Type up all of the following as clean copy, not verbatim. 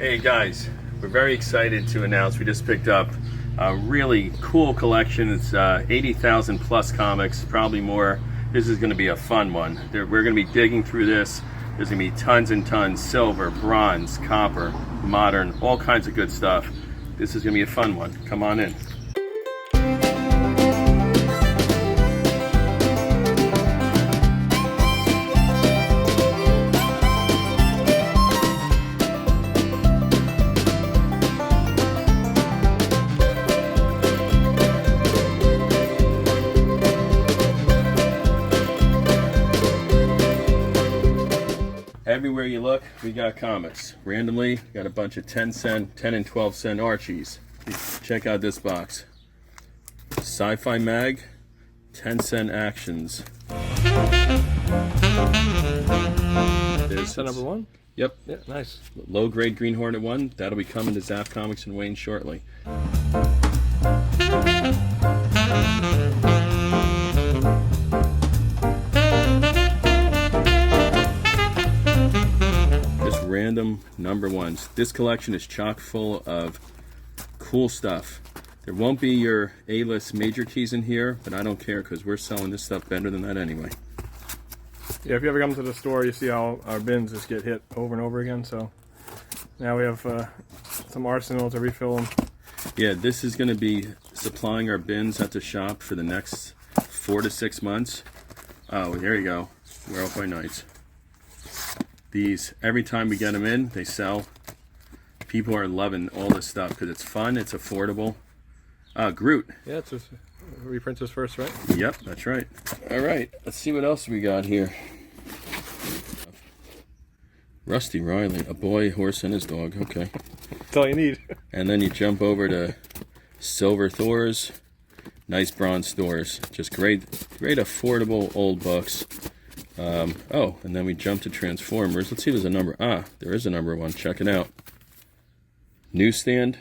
Hey guys, we're very excited to announce we just picked up a really cool collection. It's 80,000 plus comics, probably more. This is going to be a fun one. We're going to be digging through this. There's going to be tons and tons, silver, bronze, copper, modern, all kinds of good stuff. This is going to be a fun one. Come on in. Everywhere you look, we got comics. Randomly, got a bunch of 10 cent, 10 and 12 cent Archies. Check out this box. Sci-Fi Mag, 10 cent Actions. Is that number one? Yep. Yeah, nice. Low grade Green Hornet 1. That'll be coming to Zap Comics and Wayne shortly. Random number ones. This collection is chock full of cool stuff. There won't be your A-list major keys in here, but I don't care because we're selling this stuff better than that anyway. Yeah, if you ever come to the store, you see how our bins just get hit over and over again. So now we have some arsenal to refill them. Yeah, this is going to be supplying our bins at the shop for the next 4 to 6 months. Oh, there you go. Werewolf by Nights. These, every time we get them in, they sell. People are loving all this stuff because it's fun, it's affordable. Groot. Yeah, it's just reprints his first, right? Yep, that's right. All right, let's see what else we got here. Rusty Riley, a boy, horse, and his dog. Okay. That's all you need. And then you jump over to Silver Thors. Nice bronze Thors. Just great affordable old books. Oh, and then we jump to Transformers. Let's see if there's a number. There is a number one. Check it out. Newsstand.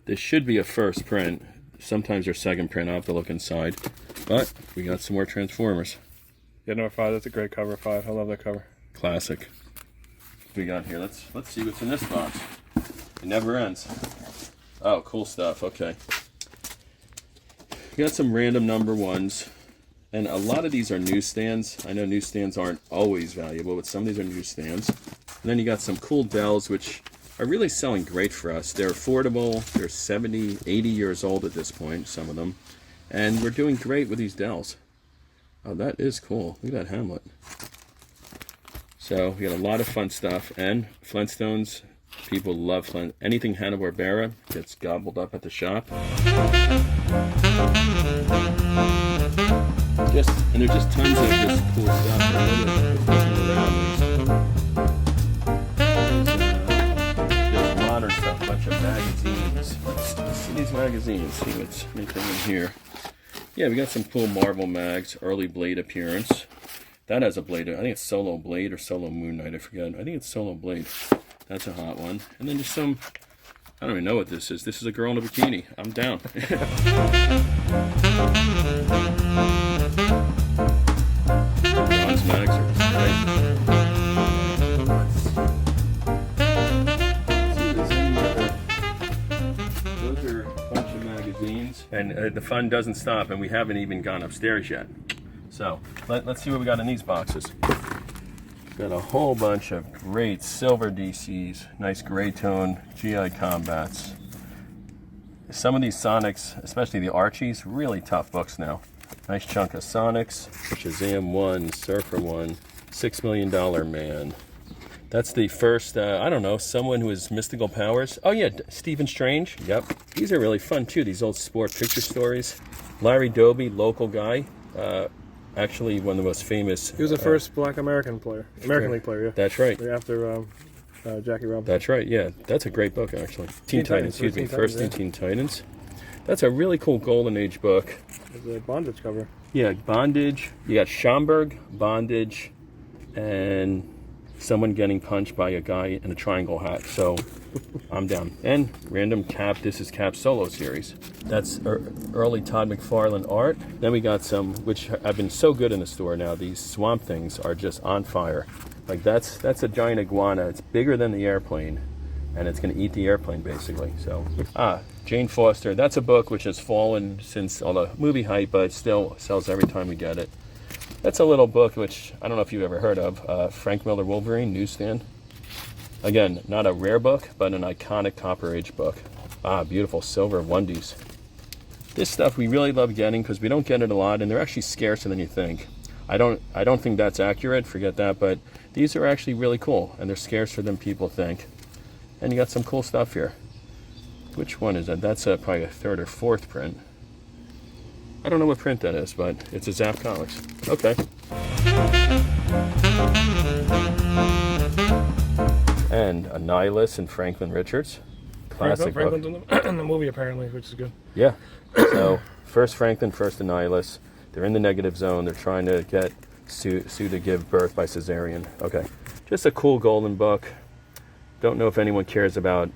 This should be a first print. Sometimes there's second print. I'll have to look inside. But we got some more Transformers. Yeah, number 5. That's a great cover. 5. I love that cover. Classic. What we got here? Let's see what's in this box. It never ends. Oh, cool stuff. Okay. We got some random number ones. And a lot of these are newsstands. I know newsstands aren't always valuable, but some of these are newsstands. And then you got some cool Dells, which are really selling great for us. They're affordable. They're 70, 80 years old at this point, some of them. And we're doing great with these Dells. Oh, that is cool. Look at that Hamlet. So we got a lot of fun stuff. And Flintstones, people love anything Hanna-Barbera gets gobbled up at the shop. And there's just tons of this cool stuff. There's modern stuff, a bunch of magazines. Let's see these magazines, see what's anything in here. Yeah, we got some cool Marvel mags, early Blade appearance. That has a Blade, I think it's Solo Blade or Solo Moon Knight, I forget. I think it's Solo Blade. That's a hot one. And then just some, I don't even know what this is. This is a girl in a bikini. I'm down. Bronze mags are great. Those are a bunch of magazines. And the fun doesn't stop, and we haven't even gone upstairs yet. So, let's see what we got in these boxes. Got a whole bunch of great silver DCs, nice gray tone GI Combats. Some of these Sonics, especially the Archies, really tough books now. Nice chunk of Sonics, Shazam 1, Surfer 1, $6 Million Man. That's the first, I don't know, someone who has mystical powers. Oh yeah, Stephen Strange, yep. These are really fun too, these old sport picture stories. Larry Doby, local guy. Actually, one of the most famous. He was the first Black American player, American League player. Yeah, that's right. After Jackie Robinson. That's right. Yeah, that's a great book actually. Teen Titans. Excuse me. First in Teen Titans. That's a really cool Golden Age book. There's a Bondage cover. Yeah, Bondage. You got Schomburg, Bondage, and someone getting punched by a guy in a triangle hat. So I'm down. And random Cap. This is Cap solo series. That's early Todd McFarlane art. Then we got some, which have been so good in the store now. These Swamp Things are just on fire. Like that's a giant iguana. It's bigger than the airplane. and it's going to eat the airplane basically. So, Jane Foster. That's a book which has fallen since all the movie hype, but still sells every time we get it. That's a little book which I don't know if you've ever heard of. Frank Miller Wolverine, newsstand. Again, not a rare book, but an iconic Copper Age book. Beautiful silver onedies. This stuff we really love getting because we don't get it a lot, and they're actually scarcer than you think. I don't think that's accurate. Forget that. But these are actually really cool, and they're scarcer than people think. And you got some cool stuff here. Which one is that? That's probably a third or fourth print. I don't know what print that is, but it's a Zap Comics. Okay. And a Nihilus and Franklin Richards. Classic Franklin's book. in the movie apparently, which is good. Yeah. So first Franklin, first Nihilus. They're in the negative zone. They're trying to get Sue to give birth by cesarean. Okay. Just a cool golden book. Don't know if anyone cares about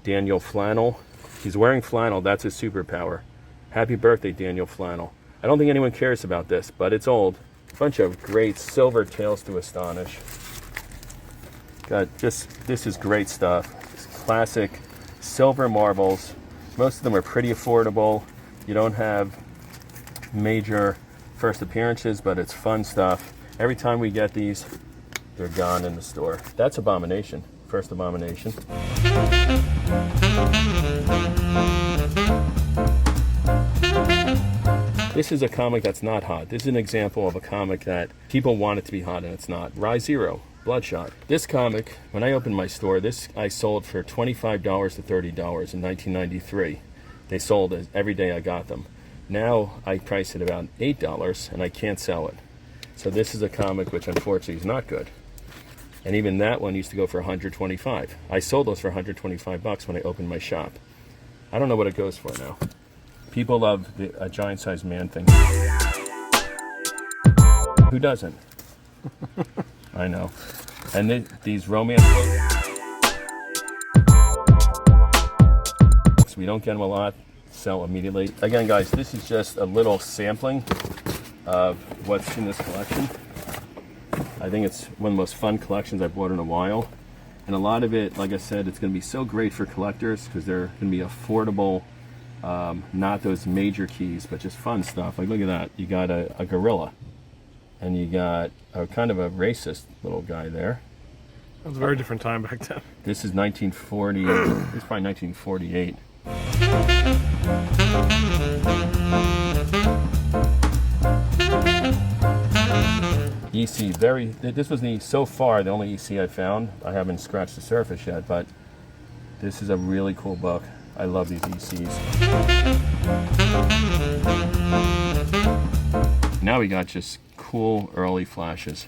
Daniel Flannel. He's wearing flannel. That's his superpower. Happy birthday, Daniel Flannel. I don't think anyone cares about this, but it's old. Bunch of great silver Tales to Astonish. This is great stuff. It's classic silver marbles. Most of them are pretty affordable. You don't have major first appearances, but it's fun stuff. Every time we get these, they're gone in the store. That's Abomination. First Abomination. This is a comic that's not hot. This is an example of a comic that people want it to be hot and it's not. Rise Zero, Bloodshot. This comic, when I opened my store, this I sold for $25 to $30 in 1993. They sold every day I got them. Now I price it about $8 and I can't sell it. So this is a comic which unfortunately is not good. And even that one used to go for $125. I sold those for $125 when I opened my shop. I don't know what it goes for now. People love a giant-sized man thing. Who doesn't? I know. And these romance books, we don't get them a lot, sell immediately. Again, guys, this is just a little sampling of what's in this collection. I think it's one of the most fun collections I've bought in a while. And a lot of it, like I said, it's going to be so great for collectors because they're going to be affordable, not those major keys, but just fun stuff. Like, look at that. You got a gorilla. And you got a kind of a racist little guy there. It was a very different time back then. This is 1940. This is probably 1948. EC, this was so far the only EC I found. I haven't scratched the surface yet, but this is a really cool book. I love these ECs. Now we got just cool early flashes.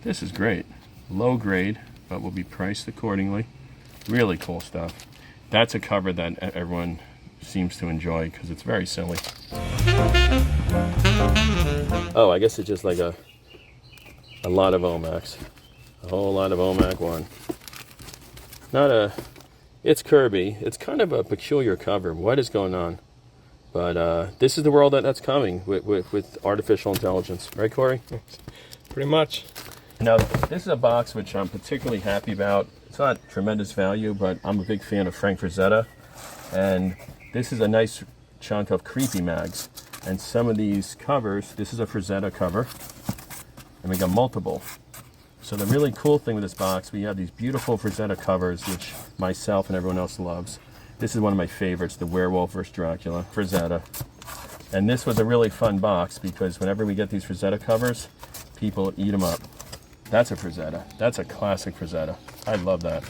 This is great. Low grade, but will be priced accordingly. Really cool stuff. That's a cover that everyone seems to enjoy because it's very silly. Oh, I guess it's just like a lot of Omax. A whole lot of Omac 1. It's Kirby. It's kind of a peculiar cover. What is going on? But this is the world that's coming with artificial intelligence. Right, Corey? Pretty much. Now, this is a box which I'm particularly happy about. It's not tremendous value, but I'm a big fan of Frank Frazetta. And this is a nice chunk of Creepy Mags. And some of these covers, this is a Frazetta cover. And we got multiple. So the really cool thing with this box, we have these beautiful Frazetta covers, which myself and everyone else loves. This is one of my favorites, the Werewolf vs. Dracula, Frazetta. And this was a really fun box because whenever we get these Frazetta covers, people eat them up. That's a Frazetta. That's a classic Frazetta. I love that.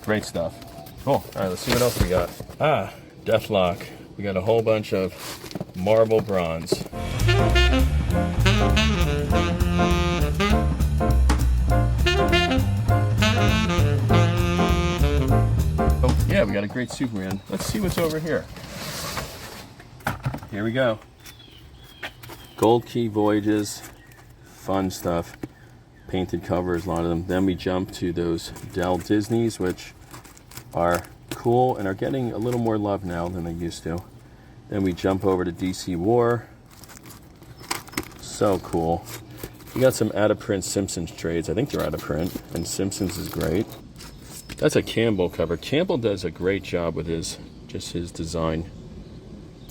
Great stuff. Cool. All right, let's see what else we got. Deathlock. We got a whole bunch of marble bronze. Oh, yeah, we got a great Superman. Let's see what's over here. Here we go. Gold Key Voyages. Fun stuff. Painted covers, a lot of them. Then we jump to those Dell Disneys, which are cool and are getting a little more love now than they used to. Then we jump over to DC War. So cool. We got some out of print Simpsons trades. I think they're out of print, and Simpsons is great. That's a Campbell cover. Campbell does a great job with his design.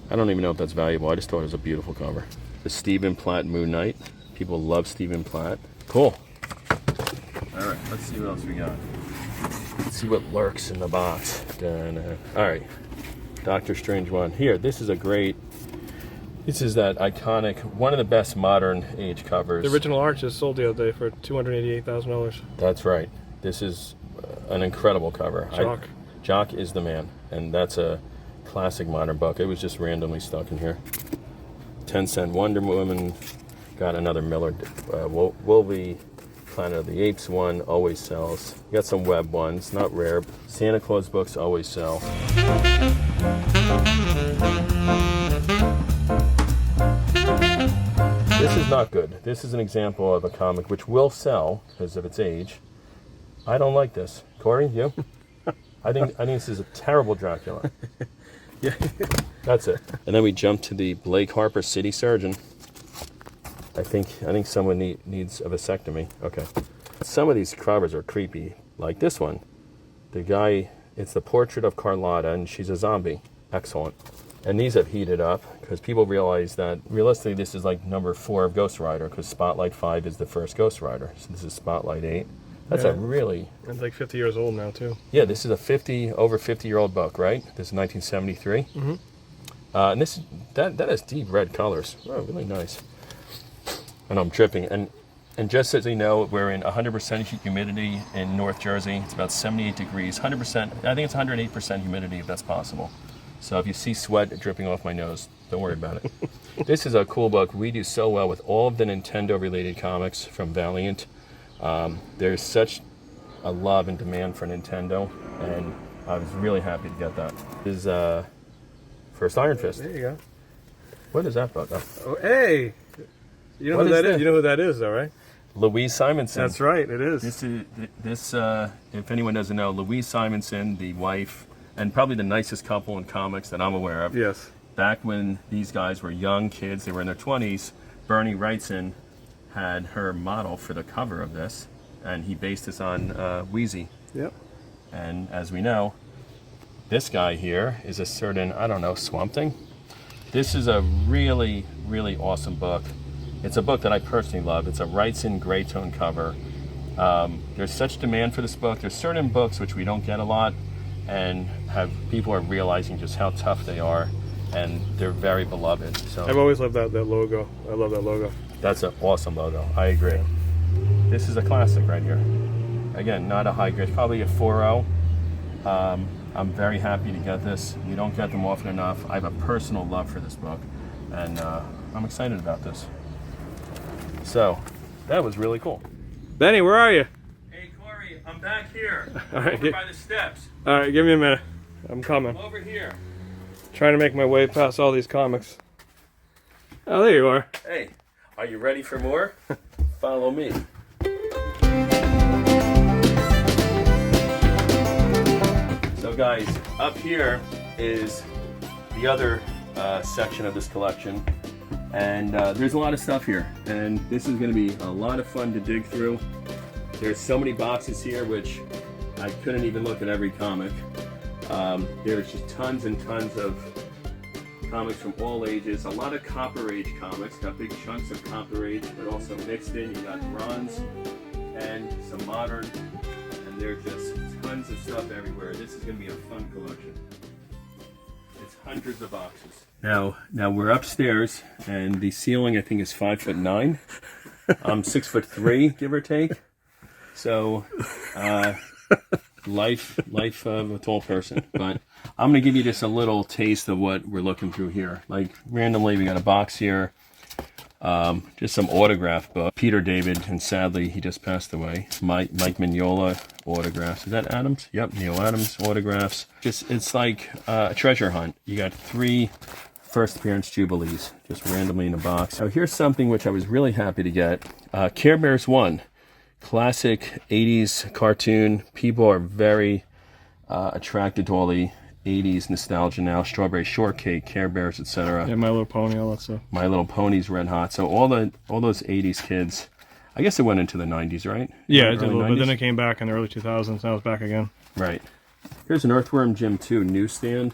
I don't even know if that's valuable. I just thought it was a beautiful cover. The Stephen Platt Moon Knight. People love Stephen Platt. Cool. All right, let's see what else we got. Let's see what lurks in the box. All right, Doctor Strange 1. Here, this is a great... This is that iconic, one of the best modern age covers. The original art just sold the other day for $288,000. That's right. This is an incredible cover. Jock. Jock is the man, and that's a classic modern book. It was just randomly stuck in here. 10-cent Wonder Woman. Got another Miller. Wolvie, Planet of the Apes one, always sells. You got some web ones, not rare. Santa Claus books always sell. This is not good. This is an example of a comic which will sell because of its age. I don't like this. Corey, you? I think this is a terrible Dracula. Yeah. That's it. And then we jump to the Blake Harper City Surgeon. I think someone needs a vasectomy. Okay. Some of these covers are creepy. Like this one. The guy, it's the portrait of Carlotta, and she's a zombie. Excellent. And these have heated up because people realize that realistically this is like number 4 of Ghost Rider because Spotlight 5 is the first Ghost Rider. So this is Spotlight 8. That's a really... It's like 50 years old now, too. Yeah, this is a over 50-year-old book, right? This is 1973. Mm-hmm. And this that has deep red colors. Oh, really nice. And I'm dripping. And just as you know, we're in 100% humidity in North Jersey. It's about 78 degrees. 100%. I think it's 108% humidity if that's possible. So if you see sweat dripping off my nose, don't worry about it. This is a cool book. We do so well with all of the Nintendo-related comics from Valiant. There's such a love and demand for Nintendo, and I was really happy to get that. This is First Iron Fist. There you go. What is that book? Oh, hey! You know What who that is is? that? You know who that is, though, right? Louise Simonson. That's right, it is. This if anyone doesn't know, Louise Simonson, the wife, and probably the nicest couple in comics that I'm aware of. Yes. Back when these guys were young kids, they were in their 20s, Bernie Wrightson had her model for the cover of this, and he based this on Wheezy. Yep. And as we know, this guy here is a certain, I don't know, Swamp Thing. This is a really, really awesome book. It's a book that I personally love. It's a Wrightson gray tone cover. There's such demand for this book. There's certain books which we don't get a lot, and people are realizing just how tough they are, and they're very beloved. So I've always loved that logo. I love that logo. that's an awesome logo. I agree. This is a classic right here. Again, not a high grade, probably a 4.0. I'm very happy to get this. You don't get them often enough. I have a personal love for this book, and I'm excited about this. So that was really cool. Benny, where are you? Hey Corey, I'm back here. All right, Over by the steps. All right, give me a minute. I'm coming. I'm over here. Trying to make my way past all these comics. Oh, there you are. Hey, are you ready for more? Follow me. So guys, up here is the other section of this collection, and there's a lot of stuff here, and this is going to be a lot of fun to dig through. There's so many boxes here, which I couldn't even look at every comic. There's just tons and tons of comics from all ages. A lot of Copper Age comics. Got big chunks of Copper Age, but also mixed in. You got bronze and some modern, and there's just tons of stuff everywhere. This is going to be a fun collection. It's hundreds of boxes. Now we're upstairs, and the ceiling I think is 5'9". I'm 6'3", give or take. So, life of a tall person. But I'm gonna give you just a little taste of what we're looking through here. Like randomly, we got a box here, just some autograph book. Peter David, and sadly he just passed away. Mike Mignola autographs. Is that Adams? Yep, Neil Adams autographs. It's like a treasure hunt. You got 3 first appearance Jubilees just randomly in a box. Now here's something which I was really happy to get. Care Bears 1. Classic 80s cartoon. People are very attracted to all the 80s nostalgia now. Strawberry Shortcake, Care Bears, etc. Yeah, My Little Pony, all that stuff. My Little Pony's red hot. So all those 80s kids, I guess it went into the 90s, right? Yeah, it did a Early little bit. 90s? Then it came back in the early 2000s. Now it's back again. Right. Here's an Earthworm Jim 2 newsstand.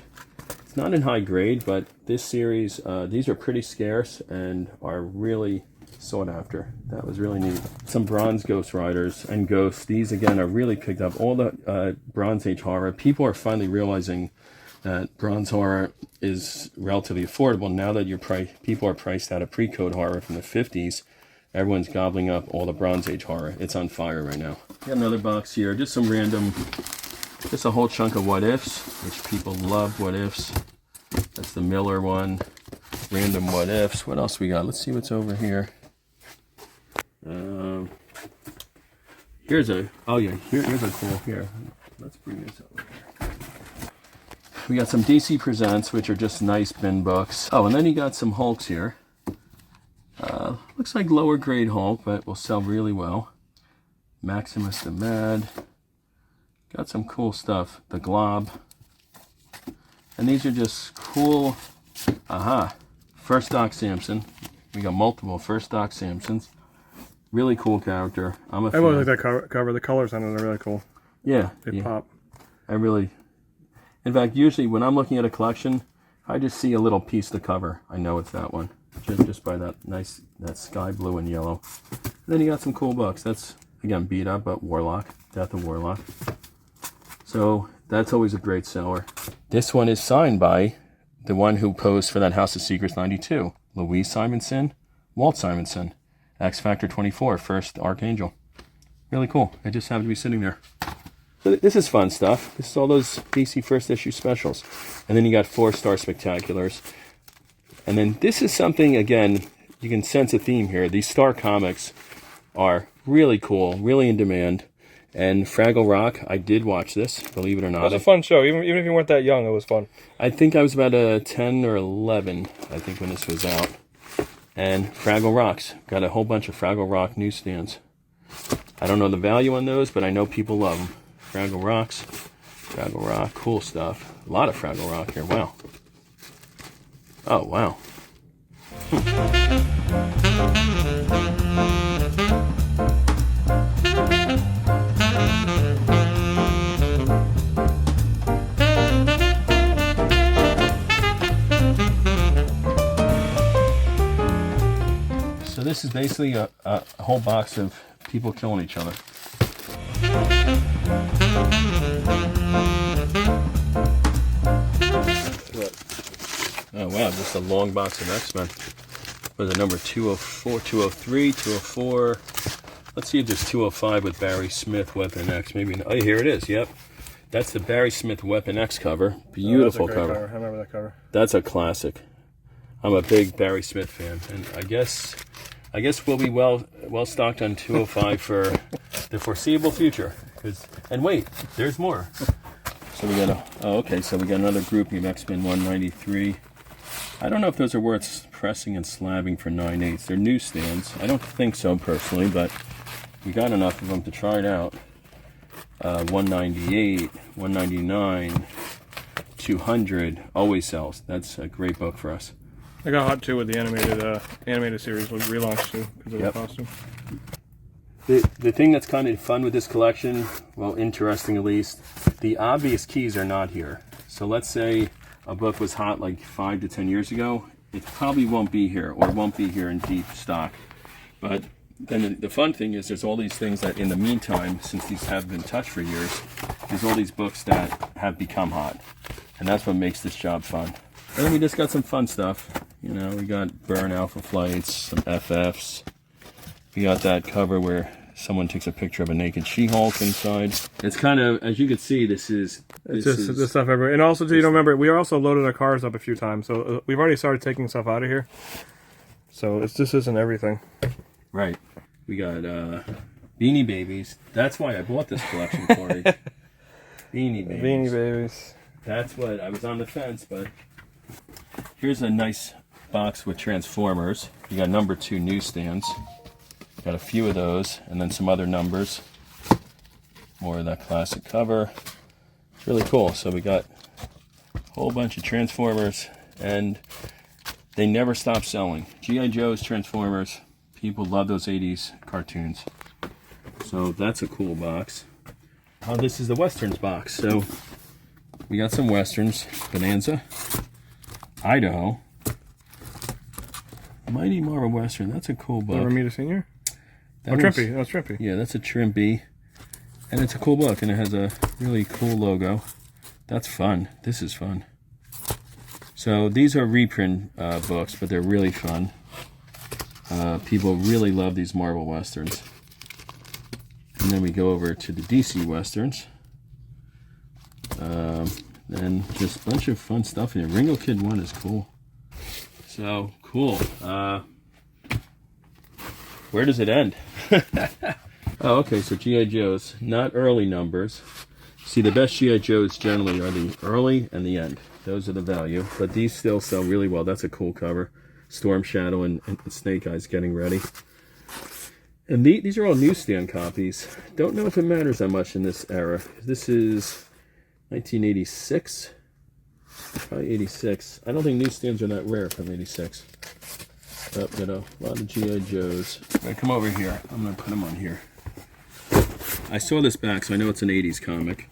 It's not in high grade, but this series, these are pretty scarce and are really sought after. That was really neat. Some Bronze Ghost Riders and Ghosts. These, again, are really picked up. All the Bronze Age horror. People are finally realizing that Bronze horror is relatively affordable. Now that people are priced out of pre-code horror from the 50s, everyone's gobbling up all the Bronze Age horror. It's on fire right now. Got another box here. Just some random, just a whole chunk of what ifs, which people love what ifs. That's the Miller one. Random what ifs. What else we got? Let's see what's over here. Here's a, oh yeah, here's a cool, here. Let's bring this over here. We got some DC Presents, which are just nice bin books. Oh, and then you got some Hulks here. Looks like lower grade Hulk, but will sell really well. Maximus the Mad. Got some cool stuff. The Glob. And these are just cool. Aha. First Doc Samson. We got multiple First Doc Samsons. Really cool character. I'm a fan. I really like that cover. The colors on it are really cool. Yeah. They pop. In fact, usually when I'm looking at a collection, I just see a little piece of the cover. I know it's that one. Just by that sky blue and yellow. And then you got some cool books. That's, again, beat up, but Warlock. Death of Warlock. So that's always a great seller. This one is signed by the one who posed for that House of Secrets 92. Louise Simonson, Walt Simonson. X Factor 24, first Archangel. Really cool. It just happened to be sitting there. So this is fun stuff. This is all those DC first issue specials. And then you got 4-star spectaculars. And then this is something, again, you can sense a theme here. These Star comics are really cool, really in demand. And Fraggle Rock, I did watch this, believe it or not. It was a fun show. Even if you weren't that young, it was fun. I think I was about 10 or 11, I think, when this was out. And Fraggle Rocks. Got a whole bunch of Fraggle Rock newsstands. I don't know the value on those, but I know people love them. Fraggle Rocks. Fraggle Rock. Cool stuff. A lot of Fraggle Rock here. Wow. Oh, wow. So this is basically a whole box of people killing each other. Oh wow, just a long box of X-Men. Was it number 204, 203, 204? Let's see if there's 205 with Barry Smith, Weapon X. Maybe, oh, here it is, yep. That's the Barry Smith Weapon X cover. Beautiful cover. I remember that cover. That's a classic. I'm a big Barry Smith fan, and I guess we'll be well stocked on 205 for the foreseeable future. And wait, there's more. So we got so we got another grouping of X-Men 193. I don't know if those are worth pressing and slabbing for 9/8. They're newsstands. I don't think so personally, but we got enough of them to try it out. 198, 199, 200 always sells. That's a great book for us. I got hot too with the animated series was relaunched too because of the costume. The thing that's kind of fun with this collection, well, interesting at least, the obvious keys are not here. So let's say a book was hot like 5 to 10 years ago, it probably won't be here or won't be here in deep stock. But then the fun thing is there's all these things that in the meantime, since these have been touched for years, there's all these books that have become hot. And that's what makes this job fun. And then we just got some fun stuff. You know, we got Burn Alpha Flights, some FFs. We got that cover where someone takes a picture of a naked She-Hulk inside. It's kind of, as you can see, this is this stuff everywhere. And also, you don't remember, we also loaded our cars up a few times, so we've already started taking stuff out of here. So this isn't everything. Right. We got Beanie Babies. That's why I bought this collection, Corey. Beanie Babies. Beanie Babies. That's what I was on the fence, but here's a nice box with Transformers. You got number 2 newsstands. Got a few of those, and then some other numbers. More of that classic cover. It's really cool. So we got a whole bunch of Transformers, and they never stop selling. G.I. Joe's Transformers. People love those 80s cartoons. So that's a cool box. Oh, this is the Westerns box. So we got some Westerns. Bonanza, Idaho, Mighty Marvel Western. That's a cool book. Ramita Senior? That Trimpy. That was Trimpy. Yeah, that's a Trimpy. And it's a cool book, and it has a really cool logo. That's fun. This is fun. So these are reprint books, but they're really fun. People really love these Marvel Westerns. And then we go over to the DC Westerns. And just a bunch of fun stuff in here. Ringo Kid 1 is cool. So, cool. Where does it end? Oh, okay, so G.I. Joes, not early numbers. See, the best G.I. Joes generally are the early and the end. Those are the value, but these still sell really well. That's a cool cover. Storm Shadow and Snake Eyes getting ready. And these are all newsstand copies. Don't know if it matters that much in this era. This is 1986. Probably 86. I don't think newsstands are that rare from 86. Oh, got a lot of G.I. Joes. I'm going to come over here. I'm going to put them on here. I saw this back, so I know it's an 80s comic.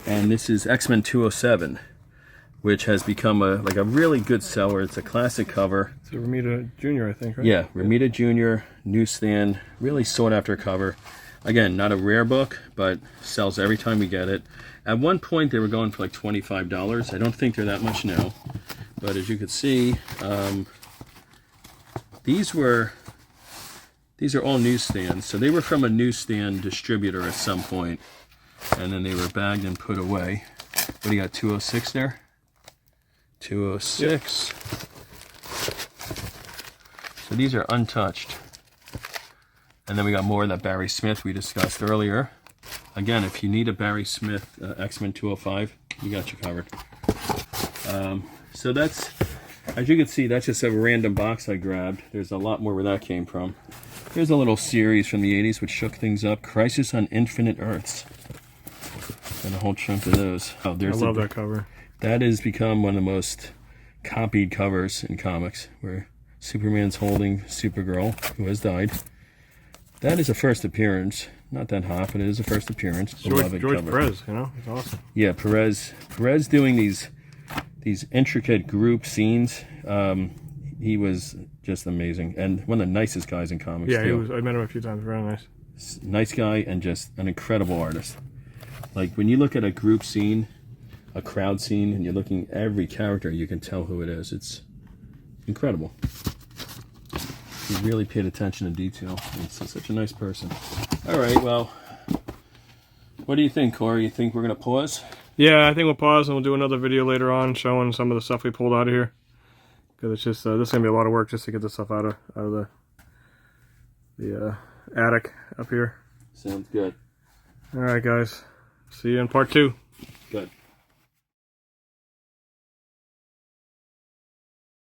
And this is X-Men 207, which has become a really good seller. It's a classic cover. It's a Ramita Jr., I think, right? Yeah, Ramita Jr., newsstand, really sought after cover. Again, not a rare book, but sells every time we get it. At one point, they were going for like $25. I don't think they're that much now. But as you can see, these are all newsstands. So they were from a newsstand distributor at some point, and then they were bagged and put away. What do you got, 206 there? 206. Yep. So these are untouched. And then we got more of that Barry Smith we discussed earlier. Again, if you need a Barry Smith X-Men 205, you got you covered. So that's, as you can see, that's just a random box I grabbed. There's a lot more where that came from. Here's a little series from the 80s which shook things up. Crisis on Infinite Earths. And a whole chunk of those. Oh, I love that cover. That has become one of the most copied covers in comics, where Superman's holding Supergirl, who has died. That is a first appearance. Not that hot, but it is a first appearance. George Perez, you know, he's awesome. Yeah, Perez doing these intricate group scenes. He was just amazing, and one of the nicest guys in comics. Yeah, too. he was. I met him a few times. Very nice. Nice guy and just an incredible artist. Like when you look at a group scene, a crowd scene, and you're looking at every character, you can tell who it is. It's incredible. He really paid attention to detail. He's such a nice person. All right, well, what do you think, Corey? You think we're going to pause? Yeah, I think we'll pause and we'll do another video later on showing some of the stuff we pulled out of here. Because it's just, this is going to be a lot of work just to get this stuff out of the attic up here. Sounds good. All right, guys. See you in part 2. Good.